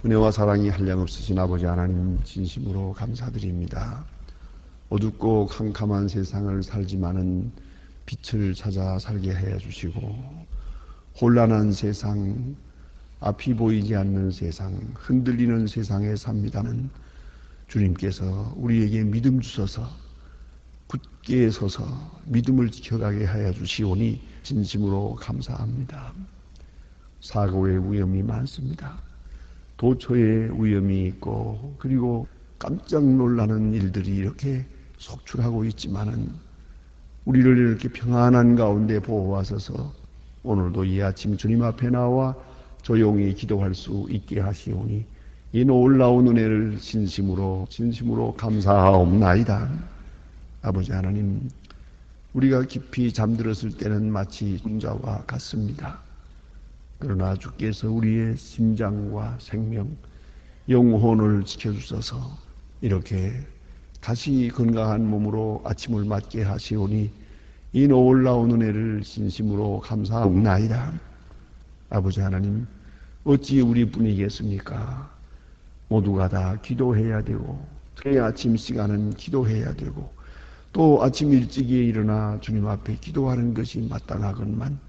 은혜와 사랑이 한량없으신 아버지 하나님 진심으로 감사드립니다. 어둡고 캄캄한 세상을 살지만은 빛을 찾아 살게 해 주시고, 혼란한 세상, 앞이 보이지 않는 세상, 흔들리는 세상에 삽니다는 주님께서 우리에게 믿음 주셔서 굳게 서서 믿음을 지켜가게 하여 주시오니 진심으로 감사합니다. 사고의 위험이 많습니다. 도처에 위험이 있고, 그리고 깜짝 놀라는 일들이 이렇게 속출하고 있지만은 우리를 이렇게 평안한 가운데 보호하셔서 오늘도 이 아침 주님 앞에 나와 조용히 기도할 수 있게 하시오니 이 놀라운 은혜를 진심으로 감사하옵나이다. 아버지 하나님, 우리가 깊이 잠들었을 때는 마치 군자와 같습니다. 그러나 주께서 우리의 심장과 생명, 영혼을 지켜주셔서 이렇게 다시 건강한 몸으로 아침을 맞게 하시오니 이 놀라운 은혜를 진심으로 감사하옵나이다. 아버지 하나님, 어찌 우리뿐이겠습니까? 모두가 다 기도해야 되고, 특히 아침 시간은 기도해야 되고, 또 아침 일찍이 일어나 주님 앞에 기도하는 것이 마땅하건만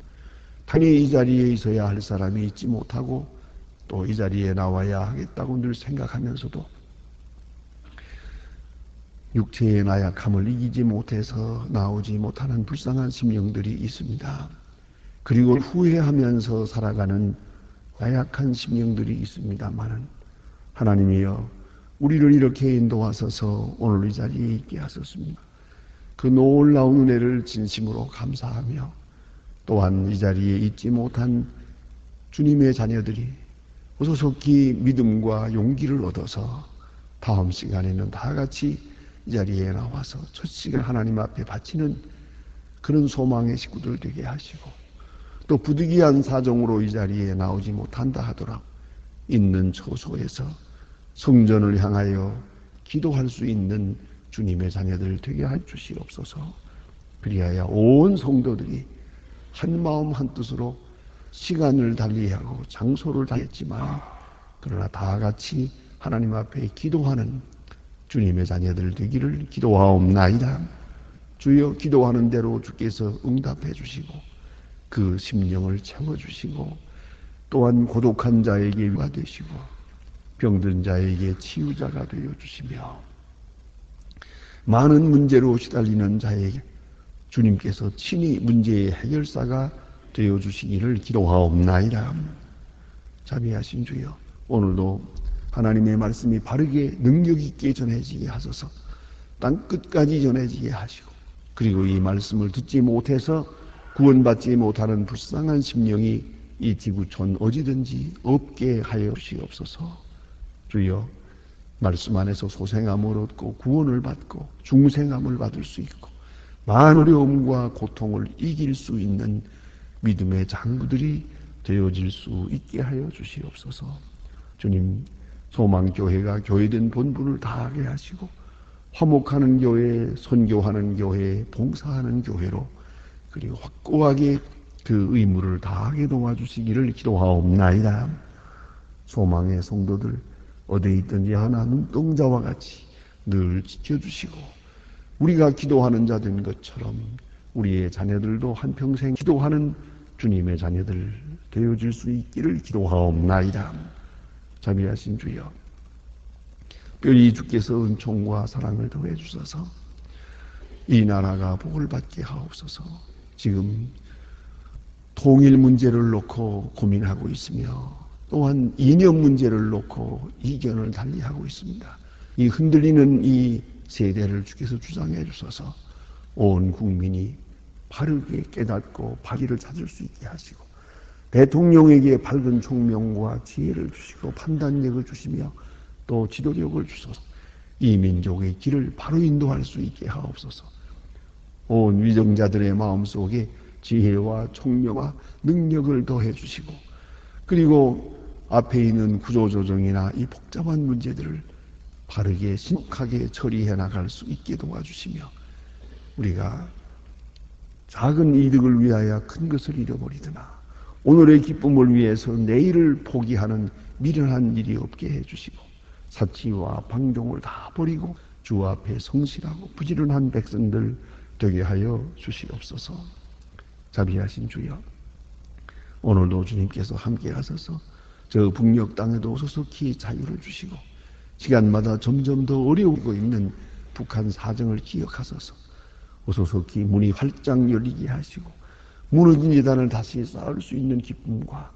당연히 이 자리에 있어야 할 사람이 있지 못하고 또 이 자리에 나와야 하겠다고 늘 생각하면서도 육체의 나약함을 이기지 못해서 나오지 못하는 불쌍한 심령들이 있습니다. 그리고 후회하면서 살아가는 나약한 심령들이 있습니다만은 하나님이여, 우리를 이렇게 인도하셔서 오늘 이 자리에 있게 하셨습니다. 그 놀라운 은혜를 진심으로 감사하며 또한 이 자리에 있지 못한 주님의 자녀들이 어서속히 믿음과 용기를 얻어서 다음 시간에는 다 같이 이 자리에 나와서 첫 시간 하나님 앞에 바치는 그런 소망의 식구들 되게 하시고, 또 부득이한 사정으로 이 자리에 나오지 못한다 하더라도 있는 처소에서 성전을 향하여 기도할 수 있는 주님의 자녀들 되게 해 주시옵소서. 그리하여 온 성도들이 한 마음 한 뜻으로 시간을 달리하고 장소를 달리했지만 그러나 다 같이 하나님 앞에 기도하는 주님의 자녀들 되기를 기도하옵나이다. 주여, 기도하는 대로 주께서 응답해 주시고 그 심령을 채워주시고 또한 고독한 자에게 위가 되시고 병든 자에게 치유자가 되어 주시며 많은 문제로 시달리는 자에게 주님께서 친히 문제의 해결사가 되어주시기를 기도하옵나이다. 자비하신 주여, 오늘도 하나님의 말씀이 바르게 능력 있게 전해지게 하소서. 땅끝까지 전해지게 하시고, 그리고 이 말씀을 듣지 못해서 구원받지 못하는 불쌍한 심령이 이 지구촌 어디든지 없게 하여 주시옵소서. 주여, 말씀 안에서 소생함을 얻고 구원을 받고 중생함을 받을 수 있고 많은 어려움과 고통을 이길 수 있는 믿음의 장부들이 되어질 수 있게 하여 주시옵소서. 주님, 소망교회가 교회된 본분을 다하게 하시고 화목하는 교회, 선교하는 교회, 봉사하는 교회로 그리고 확고하게 그 의무를 다하게 도와주시기를 기도하옵나이다. 소망의 성도들 어디에 있든지 하나 눈동자와 같이 늘 지켜주시고 우리가 기도하는 자 된 것처럼 우리의 자녀들도 한평생 기도하는 주님의 자녀들 되어질 수 있기를 기도하옵나이다. 자비하신 주여, 특별히 주께서 은총과 사랑을 더해 주셔서 이 나라가 복을 받게 하옵소서. 지금 통일 문제를 놓고 고민하고 있으며 또한 이념 문제를 놓고 이견을 달리하고 있습니다. 이 흔들리는 이 세대를 주께서 주장해 주셔서 온 국민이 바르게 깨닫고 바기를 찾을 수 있게 하시고 대통령에게 밝은 총명과 지혜를 주시고 판단력을 주시며 또 지도력을 주셔서 이 민족의 길을 바로 인도할 수 있게 하옵소서. 온 위정자들의 마음속에 지혜와 총명과 능력을 더해 주시고 그리고 앞에 있는 구조조정이나 이 복잡한 문제들을 바르게 신속하게 처리해 나갈 수 있게 도와주시며 우리가 작은 이득을 위하여 큰 것을 잃어버리더나 오늘의 기쁨을 위해서 내일을 포기하는 미련한 일이 없게 해주시고 사치와 방종을 다 버리고 주 앞에 성실하고 부지런한 백성들 되게 하여 주시옵소서. 자비하신 주여, 오늘도 주님께서 함께 하셔서 저 북녘 땅에도 소속히 자유를 주시고 시간마다 점점 더 어려우고 있는 북한 사정을 기억하셔서 소속히 문이 활짝 열리게 하시고 무너진 예단을 다시 쌓을 수 있는 기쁨과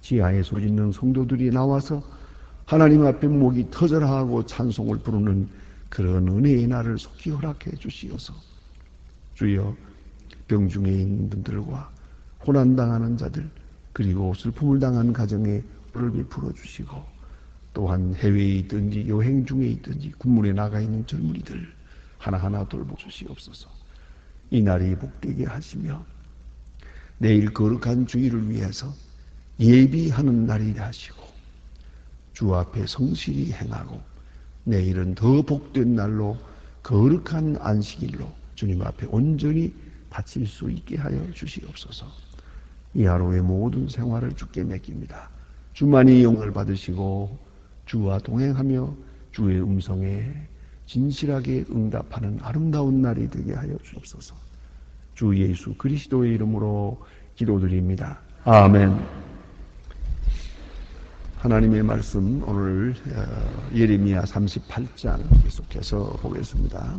지하에 소짓는 성도들이 나와서 하나님 앞에 목이 터져라 하고 찬송을 부르는 그런 은혜의 날을 속히 허락해 주시어서 주여, 병중에 있는 분들과 고난당하는 자들 그리고 슬픔을 당한 가정에 불을 베풀어 주시고 또한 해외에 있든지 여행 중에 있든지 군문에 나가 있는 젊은이들 하나하나 돌보 주시옵소서. 이 날이 복되게 하시며 내일 거룩한 주일을 위해서 예비하는 날이 하시고 주 앞에 성실히 행하고 내일은 더 복된 날로 거룩한 안식일로 주님 앞에 온전히 바칠 수 있게 하여 주시옵소서. 이 하루의 모든 생활을 주께 맡깁니다. 주만이 영광을 받으시고 주와 동행하며 주의 음성에 진실하게 응답하는 아름다운 날이 되게 하여 주옵소서. 주 예수 그리스도의 이름으로 기도드립니다. 아멘. 하나님의 말씀 오늘 예레미야 38장 계속해서 보겠습니다.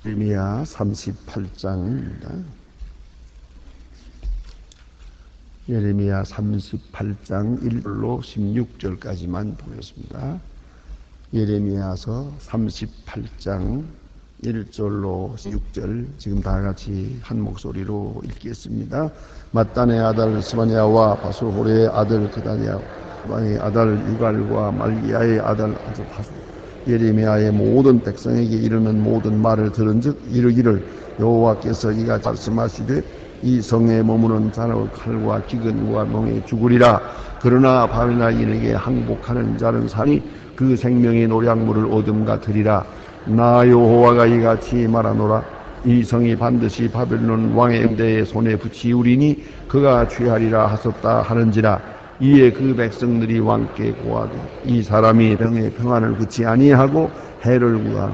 예레미야 38장입니다. 예레미야 38장 1절로 16절까지만 보겠습니다. 예레미야서 38장 1절로 6절 지금 다 같이 한 목소리로 읽겠습니다. mat단의 아들 스바냐와 바술호레의 아들 그다냐 왕의 아들 유갈과 말기야의 아들 아스바수 예레미야의 모든 백성에게 이르는 모든 말을 들은즉 이르기를 여호와께서 이같이 말씀하시되 이 성에 머무는 자는 칼과 기근과 멍에 죽으리라. 그러나 바벨론인에게 항복하는 자는 사니 그 생명의 노량물을 얻음과 들이라. 나 여호와가 이같이 말하노라. 이 성이 반드시 바벨론 왕의 응대의 손에 붙이우리니 그가 취하리라 하셨다 하는지라. 이에 그 백성들이 왕께 고하되 이 사람이 병에 평안을 그치 아니하고 해를 구하노.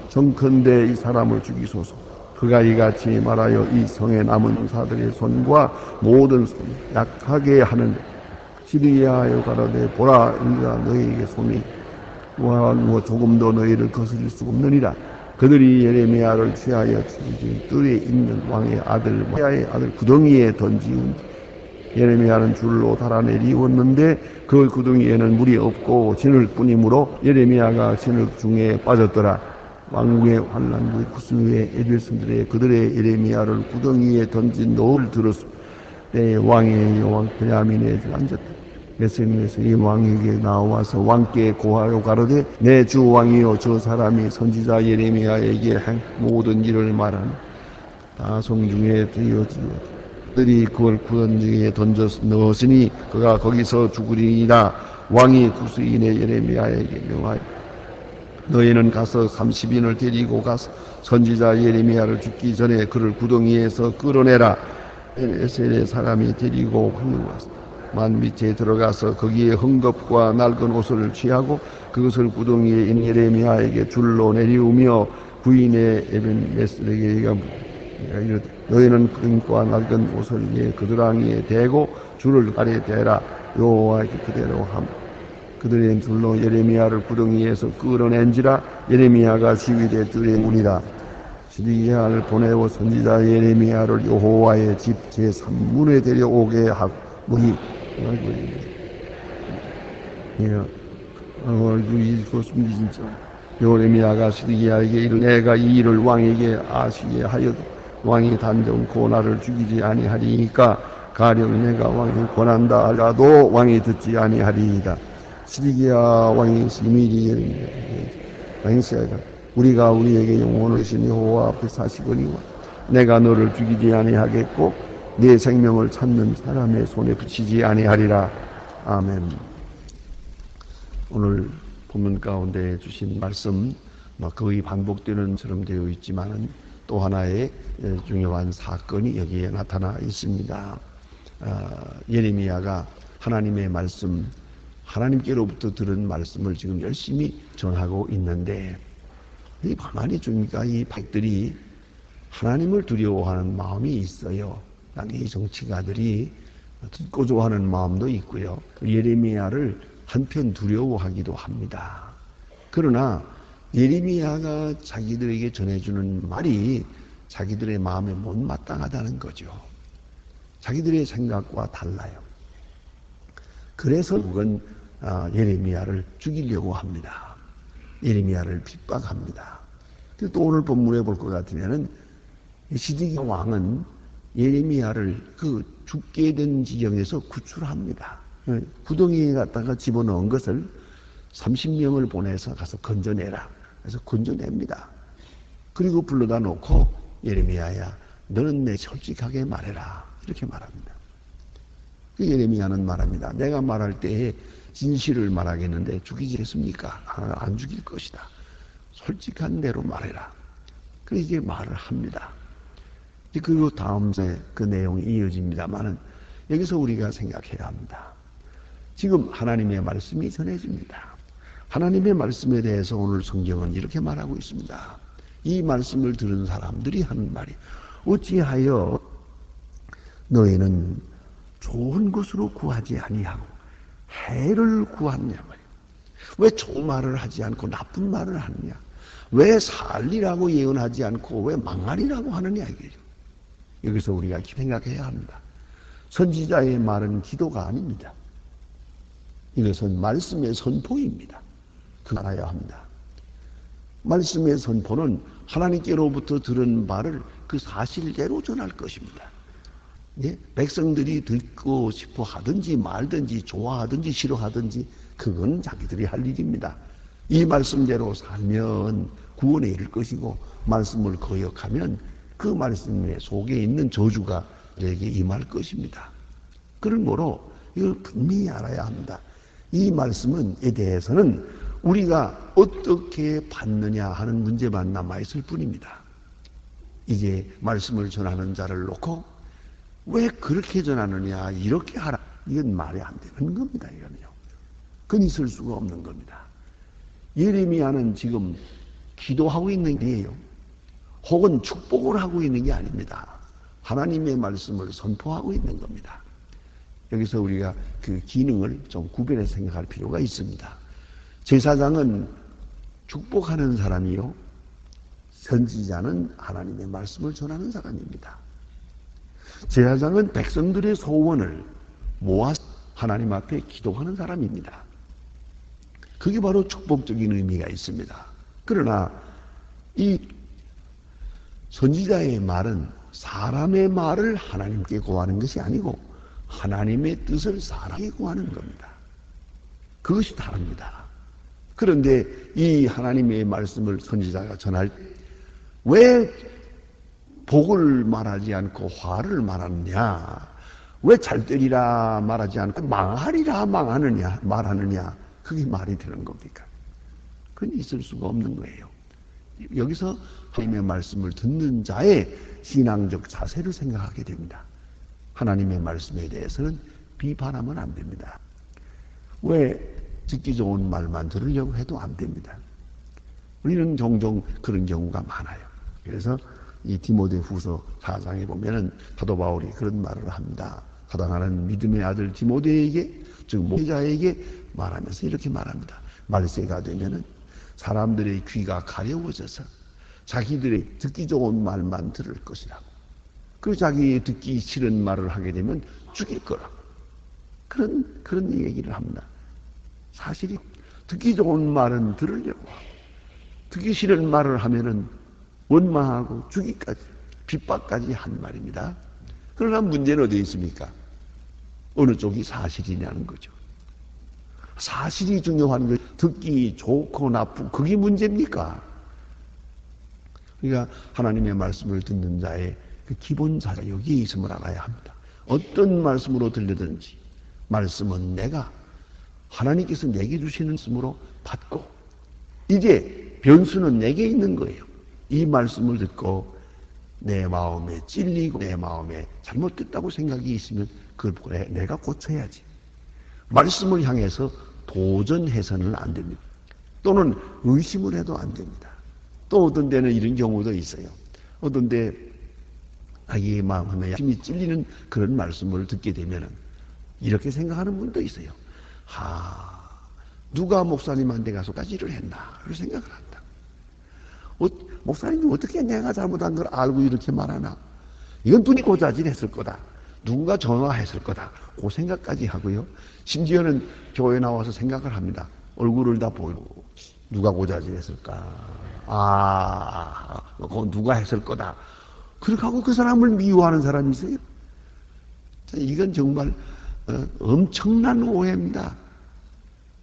정컨대 이 사람을 죽이소서. 그가 이같이 말하여 이 성에 남은 사들의 손과 모든 손 약하게 하는 시리아여 가라되 보라 인자 너희에게 손이 조금도 너희를 거스릴 수 없느니라. 그들이 예레미야를 취하여 죽이지 뜰에 있는 왕의 아들 야의 아들 구덩이에 던지운 예레미야는 줄로 달아내리웠는데 그 구덩이에는 물이 없고 진흙 뿐이므로 예레미야가 진흙 중에 빠졌더라. 왕궁의 환난의 구스미의 에베스들의 그들의 예레미야를 구덩이에 던진 노를 들었으 때 왕의 여왕 베냐민에 앉았다. 베슬레헴에서 이 왕에게 나와서 왕께 고하여 가로되 내 주 왕이여 저 사람이 선지자 예레미야에게 한 모든 일을 말하니 다성 중에 되어지어 그들이 그걸 구덩이에 던져 넣었으니 그가 거기서 죽으리니라. 왕이 구스인의 예레미야에게 명하여 너희는 가서 30인을 데리고 가서 선지자 예레미야를 죽기 전에 그를 구덩이에서 끌어내라. 에셀의 사람이 데리고 흘러왔다. 만 밑에 들어가서 거기에 헝겊과 낡은 옷을 취하고 그것을 구덩이에 있는 예레미야에게 줄로 내리우며 부인의 에벤 메스에게 이르되 너희는 끈과 낡은 옷을 위에 그드랑이에 대고 줄을 아래 대라. 여호와께 그대로 함. 그들의 줄로 예레미야를 구덩이에서 끌어낸지라. 예레미야가 지휘대 뜰에 문이라. 시드기야를 보내고 선지자 예레미야를 여호와의 집 제3문에 데려오게 하고 문이 이거 진짜 예레미야가 시드기야에게 이르되 내가 이 일을 왕에게 아시게 하여도 왕이 단정코 나를 죽이지 아니하리니까 가령 내가 왕이 권한다 하라도 왕이 듣지 아니하리이다. 시드기야 왕이 시미리 왕이시하다. 우리가 우리에게 영원을 주신 여호와 앞에 사시거니와 내가 너를 죽이지 아니하겠고 내 생명을 찾는 사람의 손에 붙이지 아니하리라. 아멘. 오늘 본문 가운데 주신 말씀 거의 반복되는 처럼 되어 있지만은 또 하나의 중요한 사건이 여기에 나타나 있습니다. 예레미야가 하나님의 말씀, 하나님께로부터 들은 말씀을 지금 열심히 전하고 있는데, 가만히 보니까 이 백들이 하나님을 두려워하는 마음이 있어요. 이 정치가들이 듣고 좋아하는 마음도 있고요. 예레미야를 한편 두려워하기도 합니다. 그러나 예레미야가 자기들에게 전해주는 말이 자기들의 마음에 못마땅하다는 거죠. 자기들의 생각과 달라요. 그래서 결국은 예레미야를 죽이려고 합니다. 예레미야를 핍박합니다. 또 오늘 본문에 볼 것 같으면은 시드기야 왕은 예레미야를 그 죽게 된 지경에서 구출합니다. 구덩이에 갖다가 집어넣은 것을 30명을 보내서 가서 건져내라. 그래서 건져냅니다. 그리고 불러다 놓고 예레미야야, 너는 내 솔직하게 말해라. 이렇게 말합니다. 예레미야는 말합니다. 내가 말할 때에 진실을 말하겠는데 죽이겠습니까? 안 죽일 것이다. 솔직한 대로 말해라. 그래서 이게 말을 합니다. 그리고 다음에 그 내용이 이어집니다만은 여기서 우리가 생각해야 합니다. 지금 하나님의 말씀이 전해집니다. 하나님의 말씀에 대해서 오늘 성경은 이렇게 말하고 있습니다. 이 말씀을 들은 사람들이 하는 말이, 어찌하여 너희는 좋은 것으로 구하지 아니하고 해를 구하느냐 말이야. 왜 좋은 말을 하지 않고 나쁜 말을 하느냐? 왜 살리라고 예언하지 않고 왜 망하리라고 하느냐 이거죠. 여기서 우리가 생각해야 합니다. 선지자의 말은 기도가 아닙니다. 이것은 말씀의 선포입니다. 그거 알아야 합니다. 말씀의 선포는 하나님께로부터 들은 말을 그 사실대로 전할 것입니다. 예? 백성들이 듣고 싶어 하든지 말든지 좋아하든지 싫어하든지 그건 자기들이 할 일입니다. 이 말씀대로 살면 구원에 이를 것이고, 말씀을 거역하면 그 말씀 속에 있는 저주가 우리에게 임할 것입니다. 그러므로 이걸 분명히 알아야 합니다. 이 말씀에 대해서는 우리가 어떻게 받느냐 하는 문제만 남아있을 뿐입니다. 이제 말씀을 전하는 자를 놓고 왜 그렇게 전하느냐, 이렇게 하라, 이건 말이 안 되는 겁니다. 이거는요. 그건 있을 수가 없는 겁니다. 예레미야는 지금 기도하고 있는 게 아니에요. 혹은 축복을 하고 있는 게 아닙니다. 하나님의 말씀을 선포하고 있는 겁니다. 여기서 우리가 그 기능을 좀 구별해서 생각할 필요가 있습니다. 제사장은 축복하는 사람이요, 선지자는 하나님의 말씀을 전하는 사람입니다. 제사장은 백성들의 소원을 모아 하나님 앞에 기도하는 사람입니다. 그게 바로 축복적인 의미가 있습니다. 그러나 이 선지자의 말은 사람의 말을 하나님께 구하는 것이 아니고 하나님의 뜻을 사람에게 구하는 겁니다. 그것이 다릅니다. 그런데 이 하나님의 말씀을 선지자가 전할 때 왜 복을 말하지 않고 화를 말하느냐, 왜 잘 되리라 말하지 않고 망하리라 말하느냐, 그게 말이 되는 겁니까? 그건 있을 수가 없는 거예요. 여기서 하나님의 말씀을 듣는 자의 신앙적 자세를 생각하게 됩니다. 하나님의 말씀에 대해서는 비판하면 안 됩니다. 왜 듣기 좋은 말만 들으려고 해도 안 됩니다. 우리는 종종 그런 경우가 많아요. 그래서 이 디모데후서 4장에 보면은 사도 바울이 그런 말을 합니다. 사랑하는 믿음의 아들 디모데에게, 즉 목회자에게 말하면서 이렇게 말합니다. 말세가 되면은 사람들의 귀가 가려워져서 자기들의 듣기 좋은 말만 들을 것이라고. 그리고 자기 듣기 싫은 말을 하게 되면 죽일 거라고. 그런 얘기를 합니다. 사실이 듣기 좋은 말은 들으려고 하고, 듣기 싫은 말을 하면은 원망하고 죽이까지, 핍박까지 한 말입니다. 그러나 문제는 어디에 있습니까? 어느 쪽이 사실이냐는 거죠. 사실이 중요한 거, 듣기 좋고 나쁘고 그게 문제입니까? 그러니까 하나님의 말씀을 듣는 자의 그 기본 자가 여기에 있음을 알아야 합니다. 어떤 말씀으로 들리든지 말씀은 내가 하나님께서 내게 주시는 말씀으로 받고 이제 변수는 내게 있는 거예요. 이 말씀을 듣고 내 마음에 찔리고 내 마음에 잘못됐다고 생각이 있으면 그걸 내가 고쳐야지. 말씀을 향해서 도전해서는 안 됩니다. 또는 의심을 해도 안 됩니다. 또 어떤 데는 이런 경우도 있어요. 어떤 데 자기의 마음에 힘이 찔리는 그런 말씀을 듣게 되면은 이렇게 생각하는 분도 있어요. 누가 목사님한테 가서 까지를 했나 그런 생각을 한다. 목사님이 어떻게 내가 잘못한 걸 알고 이렇게 말하나? 이건 눈이 고자질했을 거다. 누군가 전화했을 거다. 그 생각까지 하고요. 심지어는 교회 나와서 생각을 합니다. 얼굴을 다 보이고 누가 고자질했을까? 그건 누가 했을 거다. 그렇게 하고 그 사람을 미워하는 사람이 있어요. 이건 정말 엄청난 오해입니다.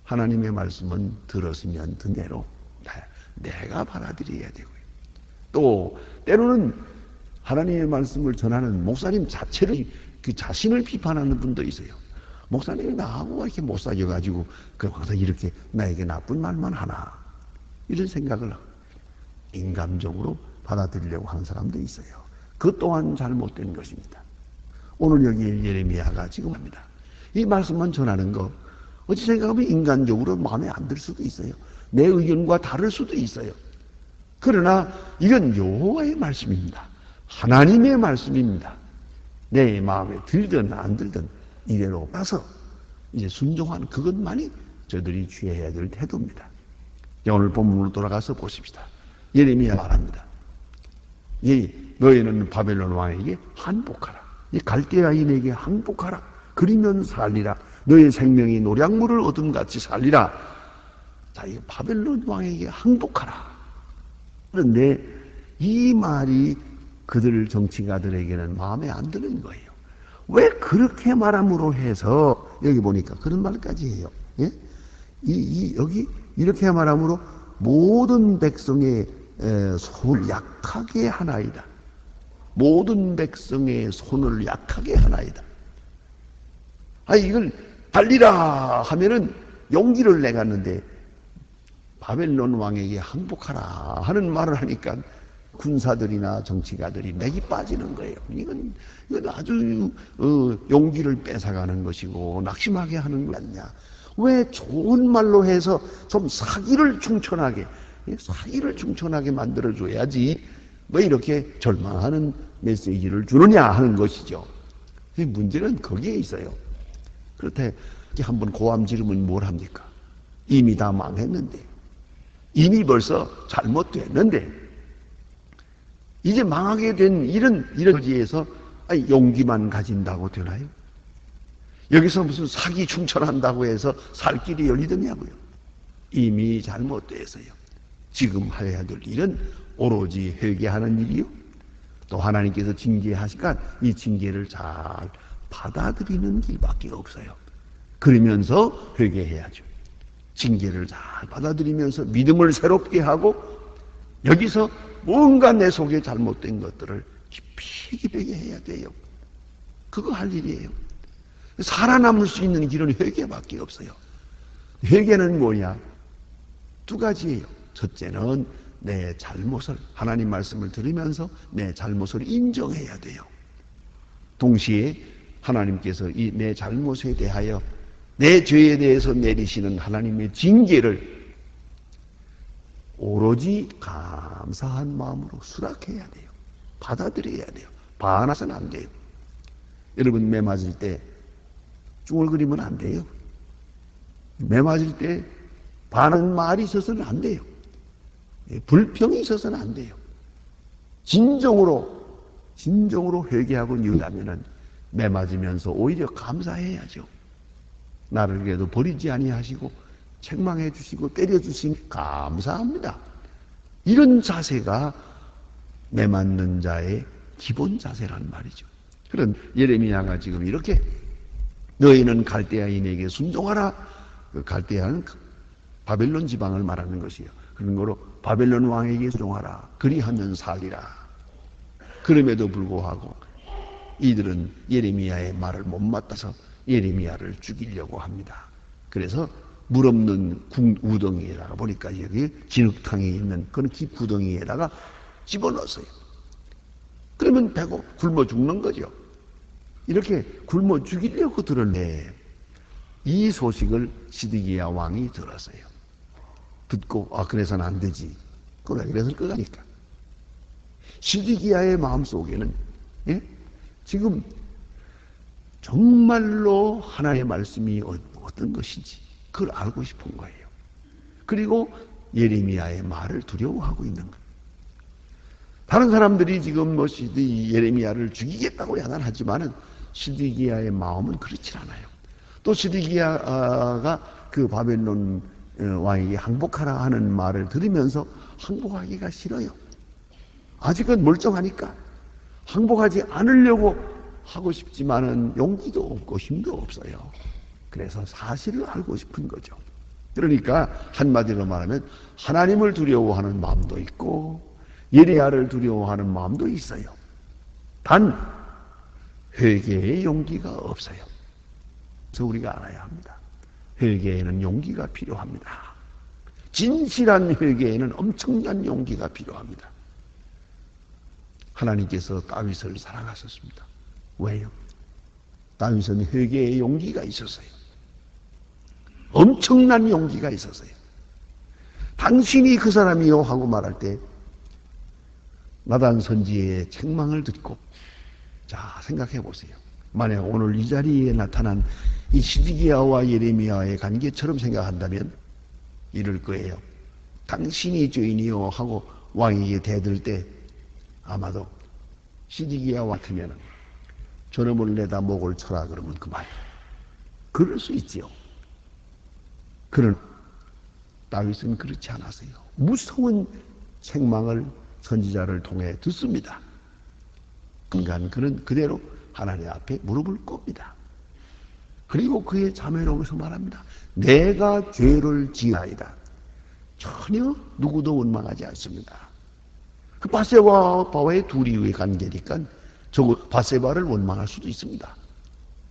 하나님의 말씀은 들었으면 듣대로 내가 받아들여야 되고요. 또 때로는 하나님의 말씀을 전하는 목사님 자체를 그 자신을 비판하는 분도 있어요. 목사님이 나하고 이렇게 못 사귀어가지고 항상 이렇게 나에게 나쁜 말만 하나 이런 생각을 인간적으로 받아들이려고 하는 사람도 있어요. 그 또한 잘못된 것입니다. 오늘 여기 예레미야가 지금 합니다. 이 말씀만 전하는 거 어찌 생각하면 인간적으로 마음에 안 들 수도 있어요. 내 의견과 다를 수도 있어요. 그러나 이건 여호와의 말씀입니다. 하나님의 말씀입니다. 내 마음에 들든 안 들든 이대로 봐서 이제 순종하는 그것만이 저들이 취해야 될 태도입니다. 오늘 본문으로 돌아가서 보십시다. 예레미야 말합니다. 너희는 바벨론 왕에게 항복하라. 이 갈대아인에게 항복하라. 그리면 살리라. 너의 생명이 노량물을 얻음같이 살리라. 자, 이 바벨론 왕에게 항복하라. 그런데 이 말이 그들 정치가들에게는 마음에 안 드는 거예요. 왜 그렇게 말함으로 해서 여기 보니까 그런 말까지 해요. 예? 여기 이렇게 말함으로 모든 백성의 손을 약하게 하나이다. 모든 백성의 손을 약하게 하나이다. 이걸 달리라 하면은 용기를 내갔는데 바벨론 왕에게 항복하라 하는 말을 하니까 군사들이나 정치가들이 맥이 빠지는 거예요. 이건 아주 용기를 뺏어가는 것이고 낙심하게 하는 거 아니냐. 왜 좋은 말로 해서 좀 사기를 충천하게 만들어줘야지 왜 이렇게 절망하는 메시지를 주느냐 하는 것이죠. 문제는 거기에 있어요. 그렇대 한번 고함 지르면 뭘 합니까? 이미 다 망했는데, 이미 벌써 잘못됐는데, 이제 망하게 된 이런 거지에서 용기만 가진다고 되나요? 여기서 무슨 사기 충천한다고 해서 살 길이 열리더냐고요. 이미 잘못돼서요. 지금 해야 될 일은 오로지 회개하는 일이요. 또 하나님께서 징계하시니까 이 징계를 잘 받아들이는 길밖에 없어요. 그러면서 회개해야죠. 징계를 잘 받아들이면서 믿음을 새롭게 하고 여기서 뭔가 내 속에 잘못된 것들을 깊이 회개해야 돼요. 그거 할 일이에요. 살아남을 수 있는 길은 회개밖에 없어요. 회개는 뭐냐? 두 가지예요. 첫째는 내 잘못을 하나님 말씀을 들으면서 내 잘못을 인정해야 돼요. 동시에 하나님께서 이 내 잘못에 대하여 내 죄에 대해서 내리시는 하나님의 징계를 오로지 감사한 마음으로 수락해야 돼요. 받아들여야 돼요. 반항해서는 안 돼요. 여러분 매 맞을 때 쭈글거리면 안 돼요. 매 맞을 때 반한 말이 있어서는 안 돼요. 불평이 있어서는 안 돼요. 진정으로 회개하고 이으려면은 매 맞으면서 오히려 감사해야죠. 나를 그래도 버리지 아니하시고 책망해 주시고 때려 주시니 감사합니다. 이런 자세가 매 맞는 자의 기본 자세란 말이죠. 그런 예레미야가 지금 이렇게 너희는 갈대아인에게 순종하라. 그 갈대아는 바벨론 지방을 말하는 것이에요. 그런 거로 바벨론 왕에게 순종하라. 그리하면 살리라. 그럼에도 불구하고 이들은 예레미야의 말을 못 맡아서 예레미야를 죽이려고 합니다. 그래서 물 없는 우덩이에다가 보니까 여기 진흙탕이 있는 그런 구덩이에다가 집어넣었어요. 그러면 배고 굶어 죽는 거죠. 이렇게 굶어 죽이려고 들었네. 이 소식을 시드기야 왕이 들었어요. 듣고 그래서는 안 되지. 그래 그래서 끄가니까. 시드기야의 마음속에는 지금 정말로 하나님의 말씀이 어떤 것인지 그걸 알고 싶은 거예요. 그리고 예레미야의 말을 두려워하고 있는 거예요. 다른 사람들이 지금 예레미야를 죽이겠다고 야단하지만은 시드기야의 마음은 그렇지 않아요. 또 시드기야가 그 바벨론 왕에게 항복하라 하는 말을 들으면서 항복하기가 싫어요. 아직은 멀쩡하니까 항복하지 않으려고 하고 싶지만은 용기도 없고 힘도 없어요. 그래서 사실을 알고 싶은 거죠. 그러니까 한마디로 말하면 하나님을 두려워하는 마음도 있고 예레미야를 두려워하는 마음도 있어요. 단 회개의 용기가 없어요. 그래서 우리가 알아야 합니다. 회개에는 용기가 필요합니다. 진실한 회개에는 엄청난 용기가 필요합니다. 하나님께서 다윗을 사랑하셨습니다. 왜요? 다윗은 회개의 용기가 있었어요. 엄청난 용기가 있었어요. 당신이 그 사람이요 하고 말할 때 나단 선지의 책망을 듣고 자 생각해 보세요. 만약 오늘 이 자리에 나타난 이 시드기야와 예레미야의 관계처럼 생각한다면 이럴 거예요. 당신이 죄인이요 하고 왕에게 대들 때 아마도 시드기야 같으면 저놈을 내다 목을 쳐라 그러면 그만. 그럴 수 있지요. 그런 다윗은 그렇지 않았어요. 무서운 책망을 선지자를 통해 듣습니다. 그러니까 그는 그대로 하나님 앞에 무릎을 꿇습니다. 그리고 그의 자매로서 말합니다. 내가 죄를 지으나이다. 전혀 누구도 원망하지 않습니다. 그 밧세바와의 둘이의 관계니까 밧세바를 원망할 수도 있습니다.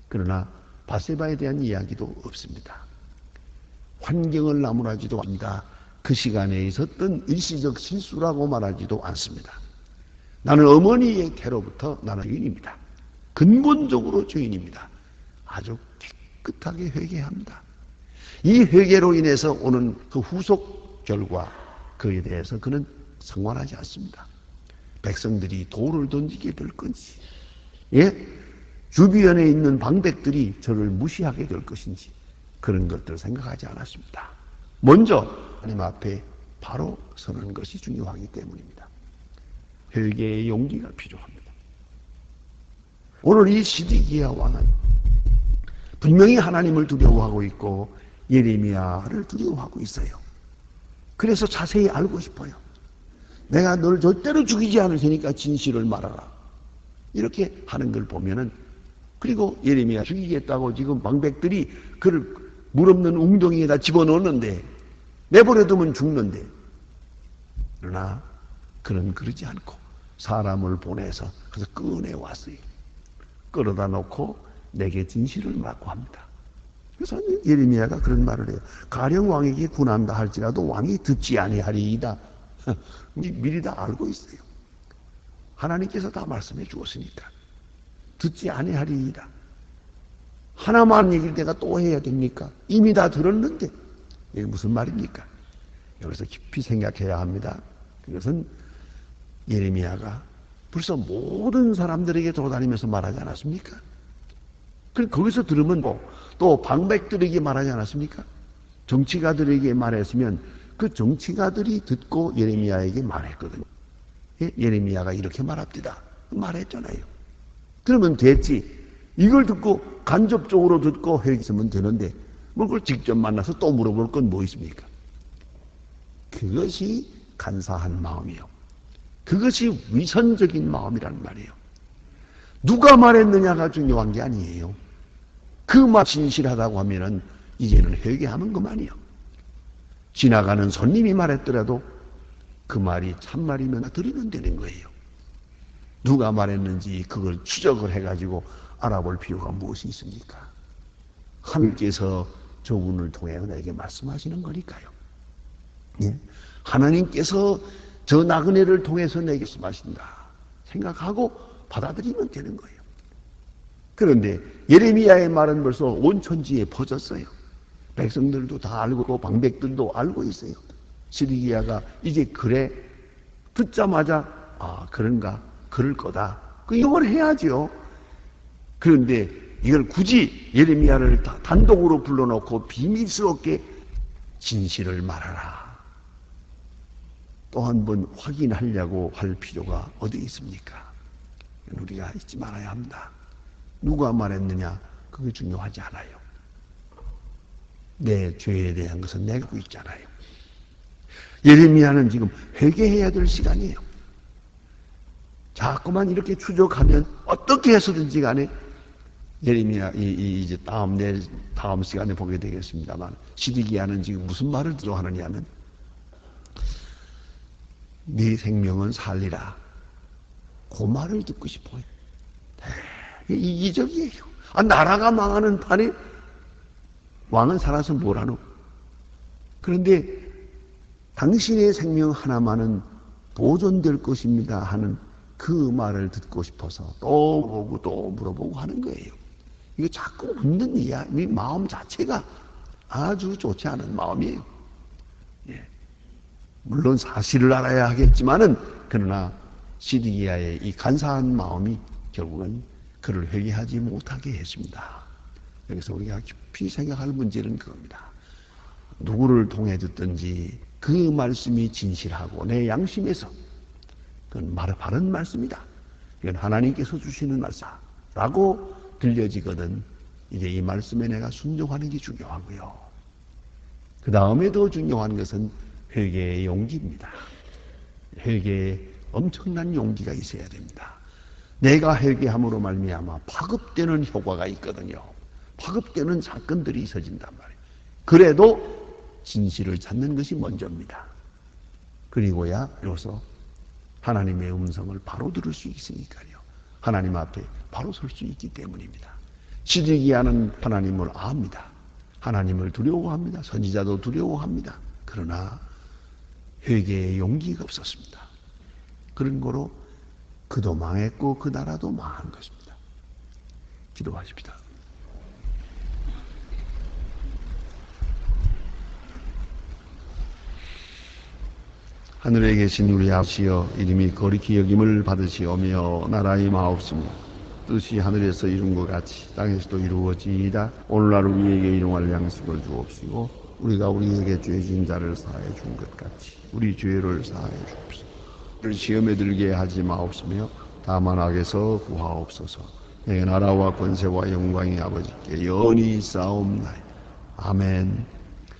그러나 밧세바에 대한 이야기도 없습니다. 환경을 나무라지도 않습니다. 그 시간에 있었던 일시적 실수라고 말하지도 않습니다. 나는 어머니의 태로부터 나는 죄인입니다. 근본적으로 죄인입니다. 아주 깨끗하게 회개합니다. 이 회개로 인해서 오는 그 후속 결과 그에 대해서 그는 상관하지 않습니다. 백성들이 돌을 던지게 될 건지 주변에 있는 방백들이 저를 무시하게 될 것인지 그런 것들을 생각하지 않았습니다. 먼저 하나님 앞에 바로 서는 것이 중요하기 때문입니다. 회개의 용기가 필요합니다. 오늘 이 시드기야 왕은 분명히 하나님을 두려워하고 있고 예레미야를 두려워하고 있어요. 그래서 자세히 알고 싶어요. 내가 널 절대로 죽이지 않을 테니까 진실을 말하라. 이렇게 하는 걸 보면은 그리고 예레미야 죽이겠다고 지금 방백들이 그를 물 없는 웅덩이에다 집어넣었는데 내버려두면 죽는데 그러나 그는 그러지 않고 사람을 보내서 그래서 꺼내왔어요. 끌어다 놓고 내게 진실을 말하고 합니다. 그래서 예레미야가 그런 말을 해요. 가령 왕에게 군한다 할지라도 왕이 듣지 아니하리이다. 미리 다 알고 있어요. 하나님께서 다 말씀해 주었으니까 듣지 아니하리이다. 하나만 얘기를 내가 또 해야 됩니까? 이미 다 들었는데 이게 무슨 말입니까? 여기서 깊이 생각해야 합니다. 그것은 예레미야가 벌써 모든 사람들에게 돌아다니면서 말하지 않았습니까? 거기서 들으면 또 방백들에게 말하지 않았습니까? 정치가들에게 말했으면 그 정치가들이 듣고 예레미야에게 말했거든요. 예레미야가 이렇게 말합니다. 말했잖아요. 그러면 됐지. 이걸 듣고 간접적으로 듣고 회개했으면 되는데 뭐 그걸 직접 만나서 또 물어볼 건 뭐 있습니까? 그것이 간사한 마음이요. 그것이 위선적인 마음이란 말이에요. 누가 말했느냐가 중요한 게 아니에요. 그 말 진실하다고 하면은 이제는 회개하면 그만이요. 지나가는 손님이 말했더라도 그 말이 참말이면 들으면 되는 거예요. 누가 말했는지 그걸 추적을 해가지고 알아볼 필요가 무엇이 있습니까? 하나님께서 저분을 통해 나에게 말씀하시는 거니까요. 예? 하나님께서 저 나그네를 통해서 내게 말씀하신다 생각하고 받아들이면 되는 거예요. 그런데 예레미야의 말은 벌써 온 천지에 퍼졌어요. 백성들도 다 알고 방백들도 알고 있어요. 시드기야가 이제 그래 듣자마자 그런가 그럴 거다. 이걸 해야죠. 그런데 이걸 굳이 예레미야를 단독으로 불러놓고 비밀스럽게 진실을 말하라. 또 한 번 확인하려고 할 필요가 어디 있습니까? 우리가 잊지 말아야 합니다. 누가 말했느냐? 그게 중요하지 않아요. 내 죄에 대한 것은 내가 알고 있잖아요. 예레미야는 지금 회개해야 될 시간이에요. 자꾸만 이렇게 추적하면 어떻게 해서든지 간에 예레미야 이제 다음 시간에 보게 되겠습니다만 시드기야는 지금 무슨 말을 하느냐면 네 생명은 살리라. 그 말을 듣고 싶어요. 되게 이기적이에요. 나라가 망하는 판에 왕은 살아서 뭐라노? 그런데 당신의 생명 하나만은 보존될 것입니다 하는 그 말을 듣고 싶어서 또 보고 또 물어보고 하는 거예요. 이거 자꾸 묻는 이 마음 자체가 아주 좋지 않은 마음이에요. 예. 물론 사실을 알아야 하겠지만은 그러나 시드기야의 이 간사한 마음이 결국은 그를 회개하지 못하게 했습니다. 여기서 우리가 깊이 생각할 문제는 그겁니다. 누구를 통해 듣든지 그 말씀이 진실하고 내 양심에서 그건 바른 말씀이다. 이건 하나님께서 주시는 말씀이라고 들려지거든 이제 이 말씀에 내가 순종하는 게 중요하고요. 그 다음에 더 중요한 것은 회개의 용기입니다. 회개에 엄청난 용기가 있어야 됩니다. 내가 회개함으로 말미암아 파급되는 효과가 있거든요. 파급되는 사건들이 있어진단 말이에요. 그래도 진실을 찾는 것이 먼저입니다. 그리고야 비로소 하나님의 음성을 바로 들을 수 있으니까요. 하나님 앞에 바로 설 수 있기 때문입니다. 시드기야는 하나님을 압니다. 하나님을 두려워합니다. 선지자도 두려워합니다. 그러나 회개의 용기가 없었습니다. 그런 거로 그도 망했고 그 나라도 망한 것입니다. 기도하십시다. 하늘에 계신 우리 아버지여 이름이 거룩히 여김을 받으시오며 나라의 마옵소서 뜻이 하늘에서 이룬 것 같이 땅에서도 이루어지이다. 오늘날 우리에게 일용할 양식을 주옵시고 우리가 우리에게 죄 지은 자를 사하여 준 것 같이 우리 죄를 사하여 주옵소서. 우리를 시험에 들게 하지 마옵시며 다만 악에서 구하옵소서. 내 나라와 권세와 영광이 아버지께 영원히 있사옵나이다. 아멘.